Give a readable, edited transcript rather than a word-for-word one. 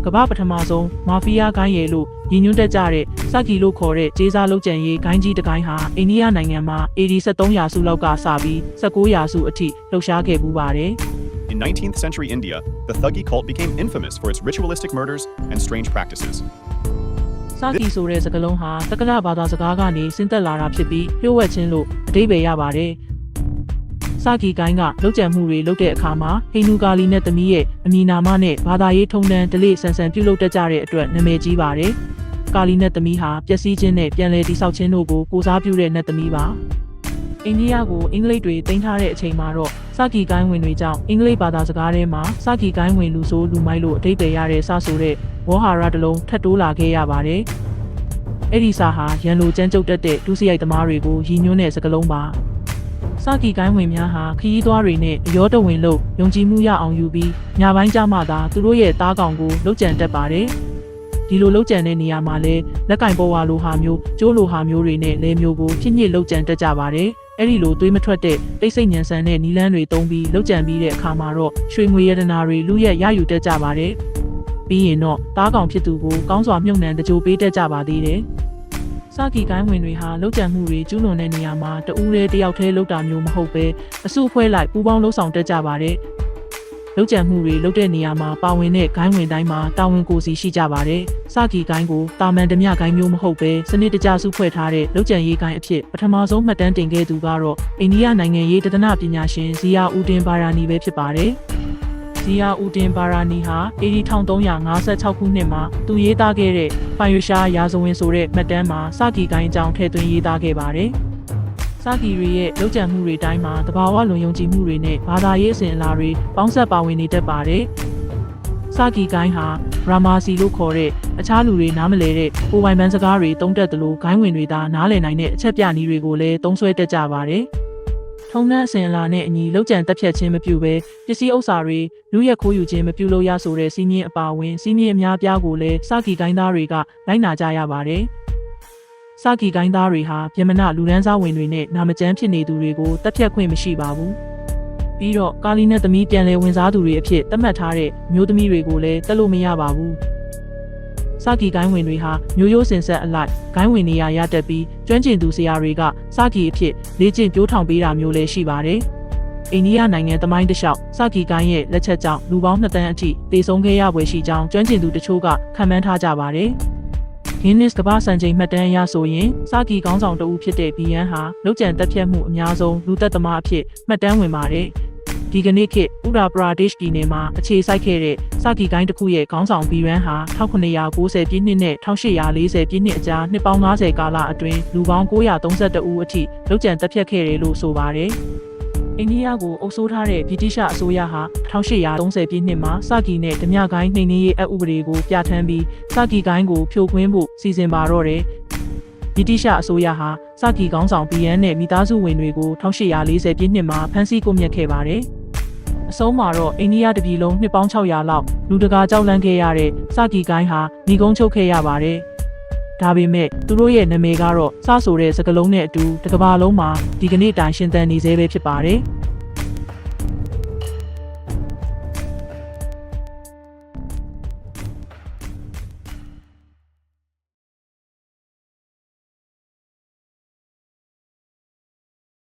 ကမ္ဘာပထမဆုံးမာဖီးယားဂိုင်းရဲလို့ရည်ညွှန်းတတ်ကြတဲ့စကီလို့ခေါ်တဲ့ကျေးစားလုပ်ကြံရေးဂိုင်းကြီးတစ်ဂိုင်းဟာအိန္ဒိယနိုင်ငံမှာ AD 73ရာစုလောက်ကစပြီး19ရာစုအထိလှုပ်ရှားခဲ့ပူးပါတယ် In 19th century India, the Thuggee cult became infamous for its ritualistic murders and strange practices. စကီဆိုတဲ့စကားလုံးဟာတက္ကနာဘာသာစကားကနေဆင်းသက်လာတာဖြစ်ပြီးလျှို့ဝှက်ခြင်းလို့အဓိပ္ပာယ်ရပါတယ်စကီကိုင်းကလုပ်ကြံမှုတွေလုပ်တဲ့အခါမှာဟိန္ဒူကာလီနဲ့သမီးရဲ့အမည်နာမနဲ့ဘာသာရေးထုံးတမ်းဓလေ့ဆန်ဆန်ပြုလုပ်တတ်ကြတဲ့အတွက်နာမည်ကြီးပါတယ်။ကာလီနဲ့သမီးဟာပျက်စီးခြင်းနဲ့ပြန်လည်တည်ဆောက်ခြင်းတို့ကိုကိုစားပြုတဲ့နတ်သမီးပါ။အိန္ဒိယကိုအင်္ဂလိပ်တွေတင်ထားတဲ့အချိန်မှာတော့စကီကိုင်းဝင်တွေကြောင့်အင်္ဂလိပ်ဘာသာစကားထဲမှာစကီကိုင်းဝင်လူဆိုးလူမိုက်လို့အဓိပ္ပာယ်ရတဲ့စဆိုတဲ့ဝေါ်ဟာရတစ်လုံးထပ်တိုးလာခဲ့ရပါတယ်။အဲ့ဒီစာဟာရန်လိုကြမ်းကြုတ်တတ်တဲ့ဒုစရိုက်သမားတွေကိုရည်ညွှန်းတဲ့စကားလုံးပါစကီကိုင်းဝင်များဟာခရီးသွားတွေနဲ့အရောတဝင်လို့ယုံကြည်မှုရအောင်ယူပြီးညပိုင်းကျမှသာသူတို့ရဲ့သားကောင်ကိုလှုပ်ကြံတတ်ပါတယ်။ဒီလိုလှုပ်ကြံတဲ့နေရာမှာလဲလက်ကင်ပေါ်ဝါလိုဟာမျိုးကျိုးလိုဟာမျိုးတွေနဲ့လဲမျိုးကိုဖြစ်ညစ်လှုပ်ကြံတတ်ကြပါတယ်။အဲ့ဒီလိုသွေးမထွက်တဲ့တိတ်ဆိတ်ညံဆန်တဲ့နီလန်းတွေတုံးပြီးလှုပ်ကြံပြီးတဲ့အခါမှာတော့ရွှေငွေရတနာတွေလူရက်ရယူတတ်ကြပါတယ်။ပြီးရင်တော့သားကောင်ဖြစ်သူကိုကောင်းစွာမြုပ်နှံတကြိုပေးတတ်ကြပါသေးတယ်။စကီကိုင်းဝင်တွေဟာလှုပ်ကြံမှုတွေကျူးလွန်တဲ့နေရာမှာတဦးတည်းတယောက်တည်းလှုပ်တာမျိုးမဟုတ်ပဲအစုအဖွဲ့လိုက်ပူးပေါင်းလှုပ်ဆောင်တတ်ကြပါတယ်။လှုပ်ကြံမှုတွေလှုပ်တဲ့နေရာမှာပါဝင်တဲ့ဂိုင်းဝင်တိုင်းမှာတာဝန်ကိုစီရှိကြပါတယ်။စကီကိုင်းကိုတာမန်ဓမြဂိုင်းမျိုးမဟုတ်ပဲစနစ်တကျစုဖွဲ့ထားတဲ့လှုပ်ကြံရေးဂိုင်းအဖြစ်ပထမဆုံးမှတ်တမ်းတင်ခဲ့သူကတော့အိန္ဒိယနိုင်ငံရေးတဒနာပညာရှင်ဇီယာဦးတင်ဘာရာနီပဲဖြစ်ပါတယ်။ဇီယာဦးတင်ဘာရာနီဟာAD 1356ခုနှစ်မှာသူရေးသားခဲ့တဲ့ဖိုင်ရရှာရာဇဝင်ဆိုတဲ့မှတ်တမ်းမှာစကီကိုင်းအကြောင်းထည့်သွင်းရေးသားခဲ့ပါတယ်။စကီတွေရဲ့လှုပ်ကြံမှုတွေတိုင်းမှာတဘာဝလွန်ယုံကြည်မှုတွေနဲ့ဘာသာရေးအစဉ်အလာတွေပေါင်းစပ်ပါဝင်နေတတ်ပါတယ်။စကီကိုင်းဟာရာမာစီလို့ခေါ်တဲ့အခြားလူတွေနားမလည်တဲ့ကိုယ်ပိုင်ပန်းစကားတွေတုံးတက်သလိုဂိုင်းဝင်တွေသာနားလည်နိုင်တဲ့အချက်ပြနည်းတွေကိုလည်းသုံးစွဲတတ်ကြပါတယ်။ထုံနှန်းအစဉ်အလာနဲ့အညီလောက်ကျန်တက်ဖြတ်ခြင်းမပြုဘဲပစ္စည်းဥစ္စာတွေလူရက်ခိုးယူခြင်းမပြုလို့ရဆိုတဲ့စီးမြင့်အပါဝင်စီးမြင့်အများပြားကိုလည်းစကီကိုင်းသားတွေကလိုက်နာကြရပါတယ်။စကီကိုင်းသားတွေဟာဗြဟ္မဏလူဒန်းစားဝင်တွေနဲ့နာမကျန်းဖြစ်နေသူတွေကိုတက်ဖြတ်ခွင့်မရှိပါဘူး။ပြီးတော့ကာလီနဲ့သမီးပြန်လည်ဝင်စားသူတွေအဖြစ်သတ်မှတ်ထားတဲ့မျိုးသမီးတွေကိုလည်းတက်လို့မရပါဘူး။စကီကိုင်းဝင်တွေဟာမျိုးရိုးစင်ဆက်အလိုက်ဂိုင်းဝင်နေရတက်ပြီးကျွမ်းကျင်သူဆရာတွေကစကီအဖြစ်လေ့ကျင့်ပြိုးထောင်ပေးတာမျိုးလည်းရှိပါတယ်။အိန္ဒိယနိုင်ငံသမိုင်းတစ်လျှောက်စကီကိုင်းရဲ့လက်ချက်ကြောင့်လူပေါင်း2 သန်းအထိတေဆုံးခဲ့ရပွဲရှိကြောင်းကျွမ်းကျင်သူတချို့ကခန့်မှန်းထားကြပါတယ်။ Guinness ကမ္ဘာစံချိန်မှတ်တမ်းအရဆိုရင်စကီကောင်းဆောင်တဦးဖြစ်တဲ့ဘီယန်ဟာလုပ်ကြံတက်ဖြတ်မှုအများဆုံးလူသက်သမားအဖြစ်မှတ်တမ်းဝင်ပါတယ်။ဒီကနေ့ခေတ်ဥရာပရာဒေ့ရှ်ပြည်နယ်မှာအခြေစိုက်ခဲ့တဲ့စကီကိုင်းတစ်ခုရဲ့ခေါင်းဆောင်ဘီရန်ဟာ1990ပြည့်နှစ်နဲ့1840ပြည့်နှစ်အကြားနှစ်ပေါင်း90ကာလအတွင်းလူပေါင်း932ဦးအထိလုပ်ကြံတက်ဖြတ်ခဲ့တယ်လို့ဆိုပါတယ်။အိန္ဒိယကိုအုပ်စိုးထားတဲ့ဗြိတိရှအစိုးရဟာ1830ပြည့်နှစ်မှာစကီနဲ့ဓမြကိုင်းနှိမ်နင်းရေးအဥပဒေကိုပြဋ္ဌာန်းပြီးစကီကိုင်းကိုဖြိုခွင်းဖို့စီစဉ်ပါတော့တယ်။ဗြိတိရှအစိုးရဟာစကီကောင်းဆောင်ဘီယန်နဲ့မိသားစုဝင်တွေကို1840ပြည့်နှစ်မှာဖမ်းဆီးကွပ်မျက်ခဲ့ပါတယ်။အဆုံးမှာတော့အိန္ဒိယတပြည်လုံးနှစ်ပေါင်း600လောက်လူတကာကြောက်လန့်ခဲ့ရတဲ့စကီကိုင်းဟာမိကုန်းချုပ်ခဲ့ရပါတယ်။ဒါပေမဲ့သူတို့ရဲ့နာမည်ကတော့စဆိုတဲ့စကားလုံးနဲ့အတူတစ်ကမ္ဘာလုံးမှာဒီကနေ့တိုင်ရှင်သန်နေသေးပဲဖြစ်ပါတယ်။